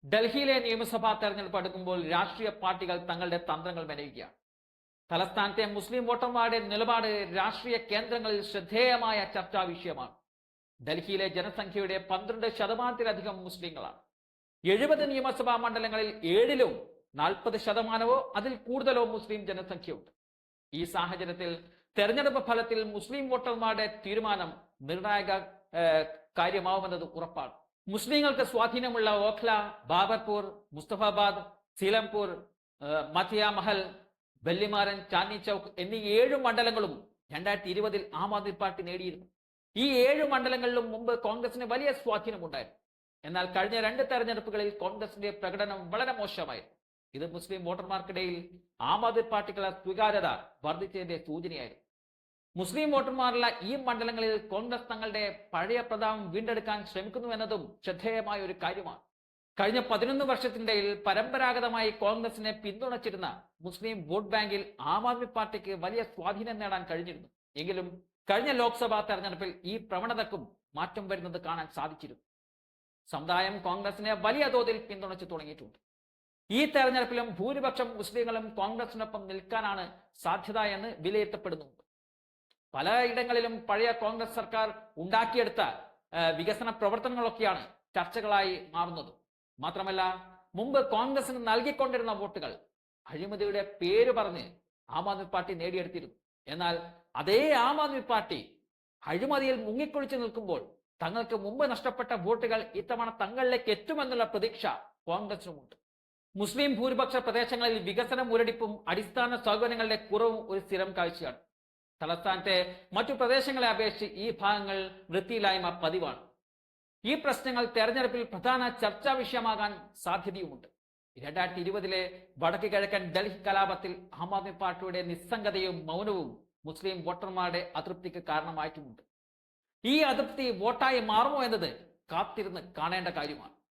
ഡൽഹിയിലെ നിയമസഭാ തെരഞ്ഞെടുപ്പ് അടുക്കുമ്പോൾ രാഷ്ട്രീയ പാർട്ടികൾ തങ്ങളുടെ തന്ത്രങ്ങൾ മെനയുകയാണ്. തലസ്ഥാനത്തെ മുസ്ലിം വോട്ടർമാരുടെ നിലപാട് രാഷ്ട്രീയ കേന്ദ്രങ്ങളിൽ ശ്രദ്ധേയമായ ചർച്ചാ വിഷയമാണ്. ഡൽഹിയിലെ ജനസംഖ്യയുടെ 12% മുസ്ലിങ്ങളാണ്. 70 നിയമസഭാ മണ്ഡലങ്ങളിൽ 7-ലും 40% അതിൽ കൂടുതലോ മുസ്ലിം ജനസംഖ്യയുണ്ട്. ഈ സാഹചര്യത്തിൽ തെരഞ്ഞെടുപ്പ് ഫലത്തിൽ മുസ്ലിം വോട്ടർമാരുടെ തീരുമാനം നിർണായക കാര്യമാവുമെന്നത് ഉറപ്പാണ്. മുസ്ലിങ്ങൾക്ക് സ്വാധീനമുള്ള ഓഖ്ല, ബാബർപൂർ, മുസ്തഫാബാദ്, സീലംപൂർ, മഥിയ മഹൽ, ബല്ലിമാരൻ, ചാന്ദി ചൗക്ക് എന്നീ 7 മണ്ഡലങ്ങളും 2020-ൽ ആം ആദ്മി പാർട്ടി നേടിയിരുന്നു. ഈ 7 മണ്ഡലങ്ങളിലും മുമ്പ് കോൺഗ്രസിന് വലിയ സ്വാധീനമുണ്ടായിരുന്നു. എന്നാൽ കഴിഞ്ഞ 2 തെരഞ്ഞെടുപ്പുകളിൽ കോൺഗ്രസിന്റെ പ്രകടനം വളരെ മോശമായിരുന്നു. ഇത് മുസ്ലിം വോട്ടർമാർക്കിടയിൽ ആം ആദ്മി പാർട്ടിക്കുള്ള സ്വീകാര്യത വർദ്ധിച്ചതിന്റെ സൂചനയായിരുന്നു. മുസ്ലിം വോട്ടർമാരുള്ള ഈ മണ്ഡലങ്ങളിൽ കോൺഗ്രസ് തങ്ങളുടെ പഴയ പ്രതാപം വീണ്ടെടുക്കാൻ ശ്രമിക്കുന്നുവെന്നതും ശ്രദ്ധേയമായ ഒരു കാര്യമാണ്. കഴിഞ്ഞ 11 വർഷത്തിനിടയിൽ പരമ്പരാഗതമായി കോൺഗ്രസിനെ പിന്തുണച്ചിരുന്ന മുസ്ലിം വോട്ട് ബാങ്കിൽ ആം ആദ്മി പാർട്ടിക്ക് വലിയ സ്വാധീനം നേടാൻ കഴിഞ്ഞിരുന്നു. എങ്കിലും കഴിഞ്ഞ ലോക്സഭാ തെരഞ്ഞെടുപ്പിൽ ഈ പ്രവണതക്കും മാറ്റം വരുന്നത് കാണാൻ സാധിച്ചിരുന്നു. സമുദായം കോൺഗ്രസിനെ വലിയ തോതിൽ പിന്തുണച്ചു തുടങ്ങിയിട്ടുണ്ട്. ഈ തെരഞ്ഞെടുപ്പിലും ഭൂരിപക്ഷം മുസ്ലിങ്ങളും കോൺഗ്രസിനൊപ്പം നിൽക്കാനാണ് സാധ്യത എന്ന് വിലയിരുത്തപ്പെടുന്നുണ്ട്. പലയിടങ്ങളിലും പഴയ കോൺഗ്രസ് സർക്കാർ ഉണ്ടാക്കിയെടുത്ത വികസന പ്രവർത്തനങ്ങളൊക്കെയാണ് ചർച്ചകളായി മാറുന്നത്. മാത്രമല്ല, മുമ്പ് കോൺഗ്രസിന് നൽകിക്കൊണ്ടിരുന്ന വോട്ടുകൾ അഴിമതിയുടെ പേര് പറഞ്ഞ് ആം ആദ്മി പാർട്ടി നേടിയെടുത്തിരുന്നു. എന്നാൽ അതേ ആം ആദ്മി പാർട്ടി അഴിമതിയിൽ മുങ്ങിക്കുളിച്ചു നിൽക്കുമ്പോൾ തങ്ങൾക്ക് മുമ്പ് നഷ്ടപ്പെട്ട വോട്ടുകൾ ഇത്തവണ തങ്ങളിലേക്ക് എത്തുമെന്നുള്ള പ്രതീക്ഷ കോൺഗ്രസിനുമുണ്ട്. മുസ്ലിം ഭൂരിപക്ഷ പ്രദേശങ്ങളിൽ വികസന മുരടിപ്പും അടിസ്ഥാന സൗകര്യങ്ങളുടെ കുറവും ഒരു സ്ഥിരം കാഴ്ചയാണ്. തലസ്ഥാനത്തെ മറ്റു പ്രദേശങ്ങളെ അപേക്ഷിച്ച് ഈ ഭാഗങ്ങൾ വൃത്തിയില്ലായ്മ പതിവാണ്. ഈ പ്രശ്നങ്ങൾ തെരഞ്ഞെടുപ്പിൽ പ്രധാന ചർച്ചാ വിഷയമാകാൻ സാധ്യതയുമുണ്ട്. 2020-ലെ വടക്ക് കിഴക്കൻ ഡൽഹി കലാപത്തിൽ ആം ആദ്മി പാർട്ടിയുടെ നിസ്സംഗതയും മൗനവും മുസ്ലിം വോട്ടർമാരുടെ അതൃപ്തിക്ക് കാരണമായിട്ടുമുണ്ട്. ഈ അതൃപ്തി വോട്ടായി മാറുമോ എന്നത് കാത്തിരുന്ന് കാണേണ്ട കാര്യമാണ്.